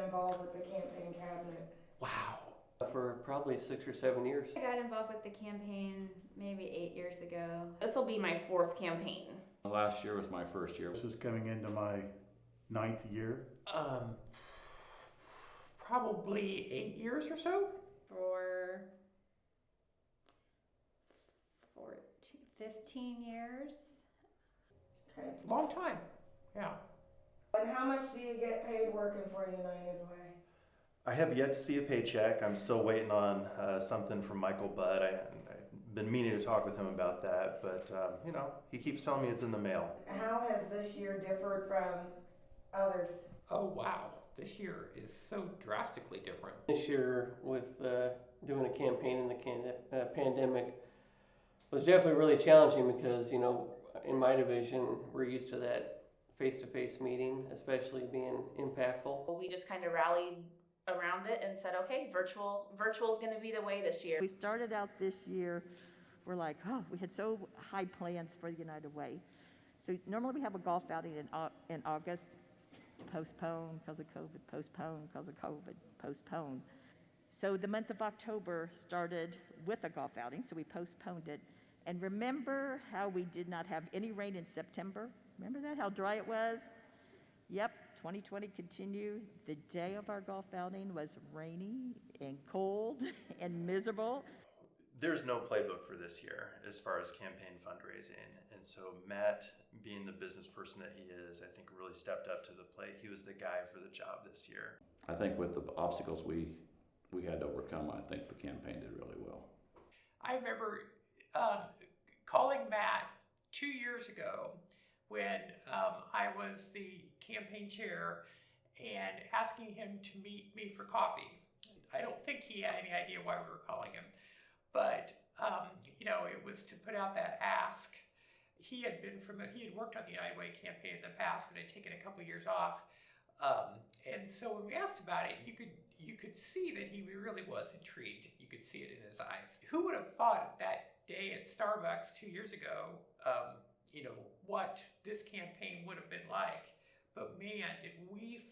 involved with the campaign cabinet? Wow. For probably 6 or 7 years. I got involved with the campaign maybe 8 years ago. This will be my 4th campaign. Last year was my first year. This is coming into my 9th year. Probably 8 years or so. For 15 years. Okay. Long time. Yeah. And how much do you get paid working for United Way? I have yet to see a paycheck. I'm still waiting on something from Michael Budd. I've been meaning to talk with him about that, but he keeps telling me it's in the mail. How has this year differed from others? Oh, wow. This year is so drastically different. This year, with doing a campaign in the pandemic, was definitely really challenging because, in my division, we're used to that face-to-face meeting, especially being impactful. We just kind of rallied around it and said, okay, virtual is going to be the way this year. We started out this year, we're like, we had so high plans for the United Way. So normally we have a golf outing in August, postponed because of COVID, postponed because of COVID, postponed. So the month of October started with a golf outing, so we postponed it. And remember how we did not have any rain in September? Remember that, how dry it was? Yep, 2020 continued. The day of our golf outing was rainy and cold and miserable. There's no playbook for this year as far as campaign fundraising. And so Matt, being the business person that he is, I think really stepped up to the plate. He was the guy for the job this year. I think with the obstacles we had to overcome, I think the campaign did really well. I remember calling Matt 2 years ago when I was the campaign chair and asking him to meet me for coffee. I don't think he had any idea why we were calling him, but it was to put out that ask. He had worked on the United Way campaign in the past, but had taken a couple years off. And so when we asked about it, you could see that he really was intrigued. You could see it in his eyes. Who would have thought that day at Starbucks 2 years ago, what this campaign would have been like? But man, did we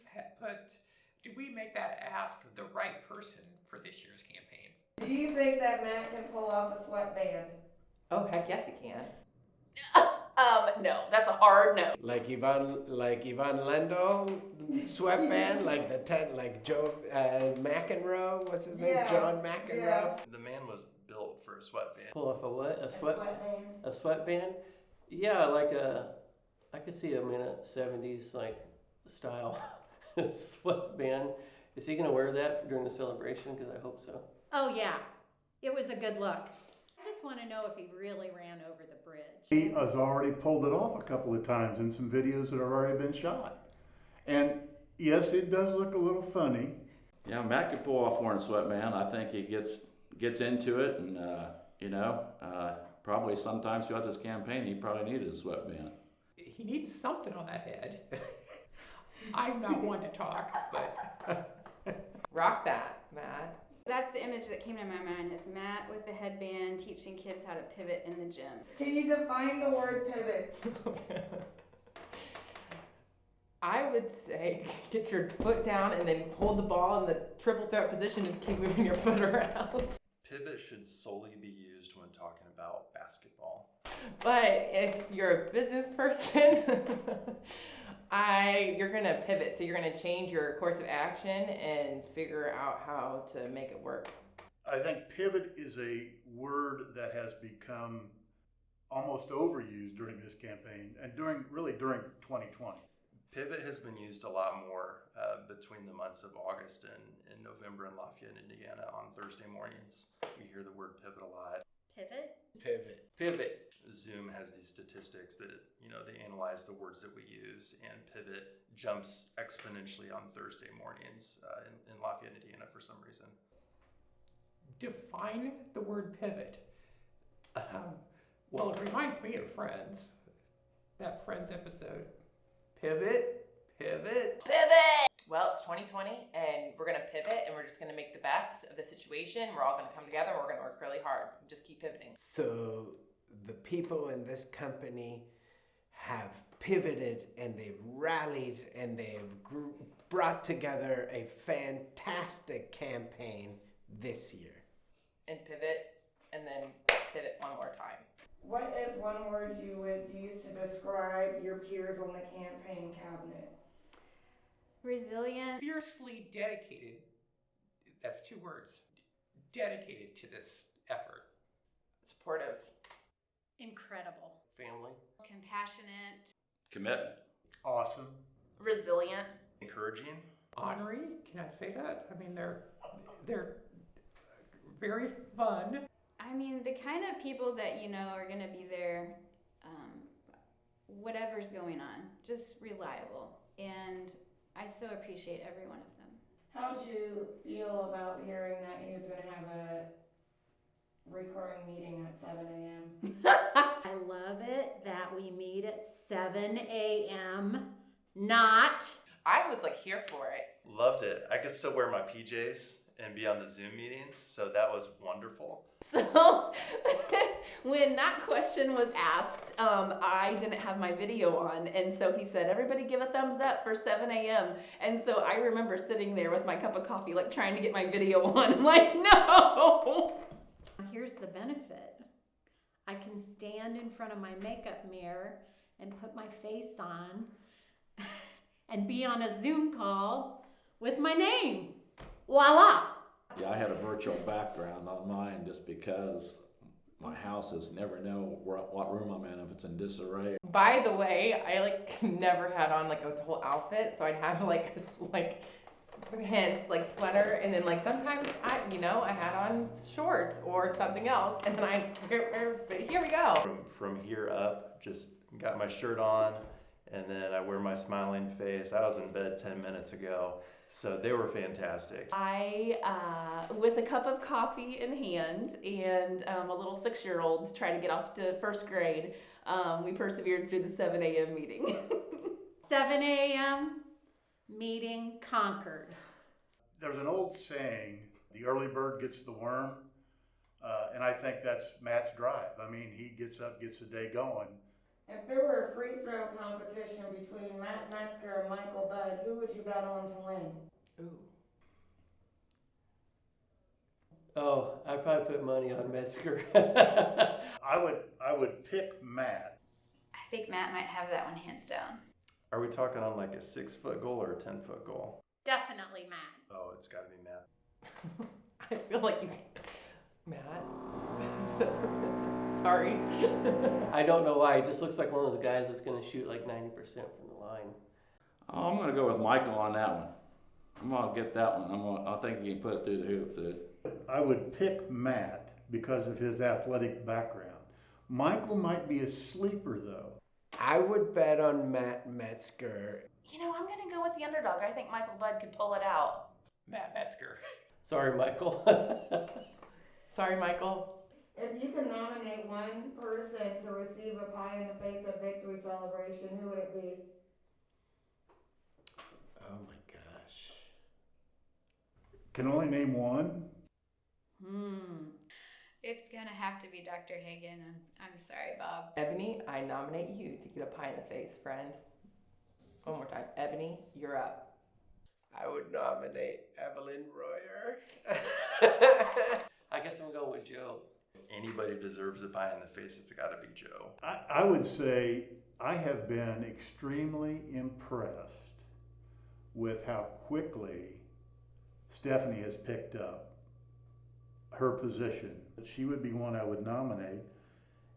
make that ask the right person for this year's campaign? Do you think that Matt can pull off a sweatband? Oh, heck yes, he can. No, that's a hard no. Like Ivan Lendl sweatband, like Joe McEnroe. What's his name? Yeah, John McEnroe. yeah. The man was built for a sweatband. Pull off a what? A Sweatband. A sweatband? Yeah, I could see him in a 70s style sweatband. Is he gonna wear that during the celebration? Because I hope so. Oh yeah, it was a good look. I just want to know if he really ran over the bridge. He has already pulled it off a couple of times in some videos that have already been shot. And yes, it does look a little funny. Yeah, Matt could pull off wearing a sweatband. I think he gets into it, and probably sometimes throughout this campaign, he probably needed a sweatband. He needs something on that head. I'm not one to talk, but Rock that, Matt. That's the image that came to my mind, is Matt with the headband teaching kids how to pivot in the gym. Can you define the word pivot? I would say get your foot down and then hold the ball in the triple threat position and keep moving your foot around. Pivot should solely be used when talking about basketball. But if you're a business person, you're gonna pivot. So you're gonna change your course of action and figure out how to make it work. I think pivot is a word that has become almost overused during this campaign and during 2020. Pivot has been used a lot more between the months of August and November in Lafayette, Indiana on Thursday mornings. We hear the word pivot a lot. Pivot? Pivot. Zoom has these statistics that, they analyze the words that we use, and pivot jumps exponentially on Thursday mornings in Lafayette, Indiana for some reason. define the word pivot. Well, it reminds me of Friends, that Friends episode. Pivot. Well, it's 2020 and we're gonna pivot and we're just gonna make the best of the situation. We're all gonna come together and we're gonna work really hard. Just keep pivoting. So the people in this company have pivoted and they've rallied and they've brought together a fantastic campaign this year. And pivot, and then pivot one more time. What is one word you would use to describe your peers on the campaign cabinet? Resilient. Fiercely dedicated, that's 2 words, dedicated to this effort. Supportive. Incredible. Family. Compassionate. Commitment. Awesome. Resilient. Encouraging. Honorary, can I say that? I mean, they're very fun. I mean, the kind of people that you know are gonna be there, whatever's going on, just reliable. And I so appreciate every one of them. How'd you feel about hearing that he was going to have a recurring meeting at 7 a.m.? I love it that we meet at 7 a.m. Not. I was like here for it. Loved it. I could still wear my PJs and be on the Zoom meetings, so that was wonderful. So when that question was asked, I didn't have my video on, and so he said, everybody give a thumbs up for 7 a.m. And so I remember sitting there with my cup of coffee, like trying to get my video on. I'm like, no! Here's the benefit. I can stand in front of my makeup mirror and put my face on and be on a Zoom call with my name. Voila! Yeah, I had a virtual background on mine just because my house is never know what room I'm in, if it's in disarray. By the way, I like never had on like a whole outfit, so I'd have like hence like sweater, and then like sometimes I had on shorts or something else, and then here we go. From here up, just got my shirt on, and then I wear my smiling face. I was in bed 10 minutes ago. So they were fantastic. I, with a cup of coffee in hand and a little 6-year-old to try to get off to 1st grade, we persevered through the 7 a.m. meeting. 7 a.m. meeting conquered. There's an old saying, the early bird gets the worm, and I think that's Matt's drive. I mean, he gets up, gets the day going. If there were a free throw competition between Matt Metzger and Michael Budd, who would you bet on to win? Ooh. Oh, I'd probably put money on Metzger. I would pick Matt. I think Matt might have that one hands down. Are we talking on like a 6-foot goal or a 10-foot goal? Definitely Matt. Oh, it's got to be Matt. I feel like you, Matt. Sorry. I don't know why. He just looks like one of those guys that's going to shoot like 90% from the line. Oh, I'm going to go with Michael on that one. I'm going to get that one. I think he can put it through the hoop. I would pick Matt because of his athletic background. Michael might be a sleeper though. I would bet on Matt Metzger. I'm going to go with the underdog. I think Michael Budd could pull it out. Matt Metzger. Sorry, Michael. Sorry, Michael. If you could nominate one person to receive a pie in the face at victory celebration, who would it be? Oh my gosh. Can only name one? It's gonna have to be Dr. Hagen. I'm sorry, Bob. Ebony, I nominate you to get a pie in the face, friend. One more time. Ebony, you're up. I would nominate Evelyn Royer. I guess I'm going with Joe. Anybody who deserves a pie in the face, it's got to be Joe. I would say I have been extremely impressed with how quickly Stephanie has picked up her position. She would be one I would nominate.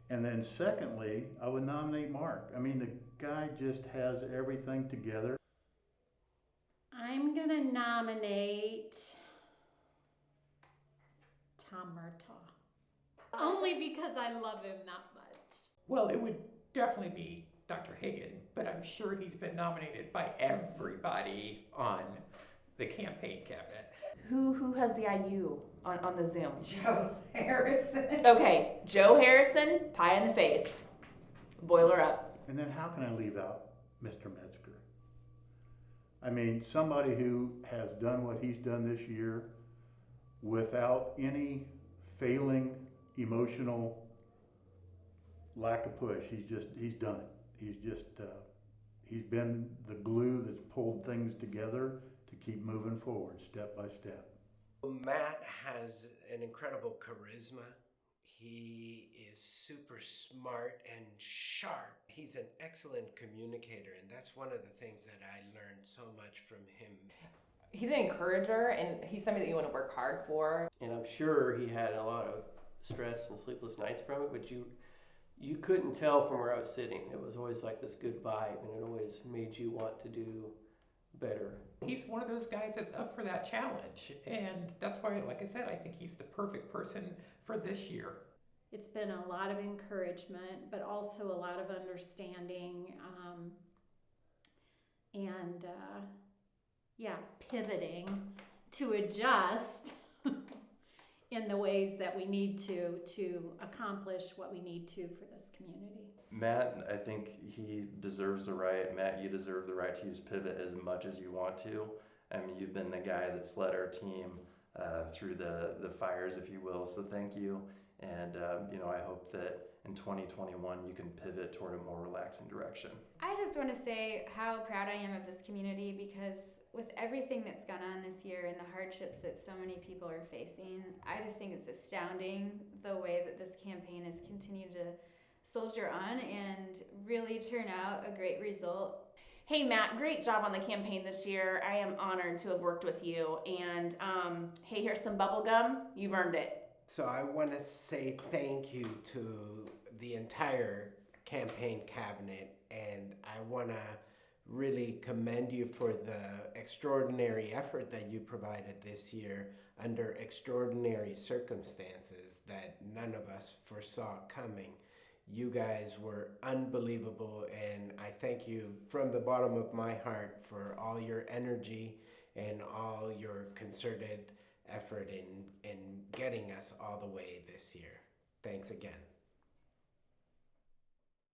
And then secondly, I would nominate Mark. I mean, the guy just has everything together. I'm gonna nominate Tom Murtaugh. Only because I love him that much. Well, it would definitely be Dr. Hagen, but I'm sure he's been nominated by everybody on the campaign cabinet. Who has the IU on the Zoom? Joe Harrison. Okay, Joe Harrison, pie in the face. Boiler up. And then how can I leave out Mr. Metzger? I mean, somebody who has done what he's done this year without any failing emotional lack of push. He's done it. He's been the glue that's pulled things together to keep moving forward, step by step. Matt has an incredible charisma. He is super smart and sharp. He's an excellent communicator, and that's one of the things that I learned so much from him. He's an encourager, and he's somebody that you want to work hard for. And I'm sure he had a lot of stress and sleepless nights from it, but you couldn't tell from where I was sitting. It was always like this good vibe, and it always made you want to do better. He's one of those guys that's up for that challenge. And that's why, like I said, I think he's the perfect person for this year. It's been a lot of encouragement, but also a lot of understanding, and pivoting to adjust in the ways that we need to accomplish what we need to for this community. Matt, I think he deserves the right. Matt, you deserve the right to use Pivot as much as you want to. I mean, you've been the guy that's led our team through the fires, if you will. So thank you. And I hope that in 2021 you can pivot toward a more relaxing direction. I just want to say how proud I am of this community, because with everything that's gone on this year and the hardships that so many people are facing, I just think it's astounding the way that this campaign has continued to soldier on and really turn out a great result. Hey Matt, great job on the campaign this year. I am honored to have worked with you. And hey, here's some bubble gum. You've earned it. So I want to say thank you to the entire campaign cabinet, and I want to really commend you for the extraordinary effort that you provided this year under extraordinary circumstances that none of us foresaw coming. You guys were unbelievable, and I thank you from the bottom of my heart for all your energy and all your concerted effort in getting us all the way this year. Thanks again.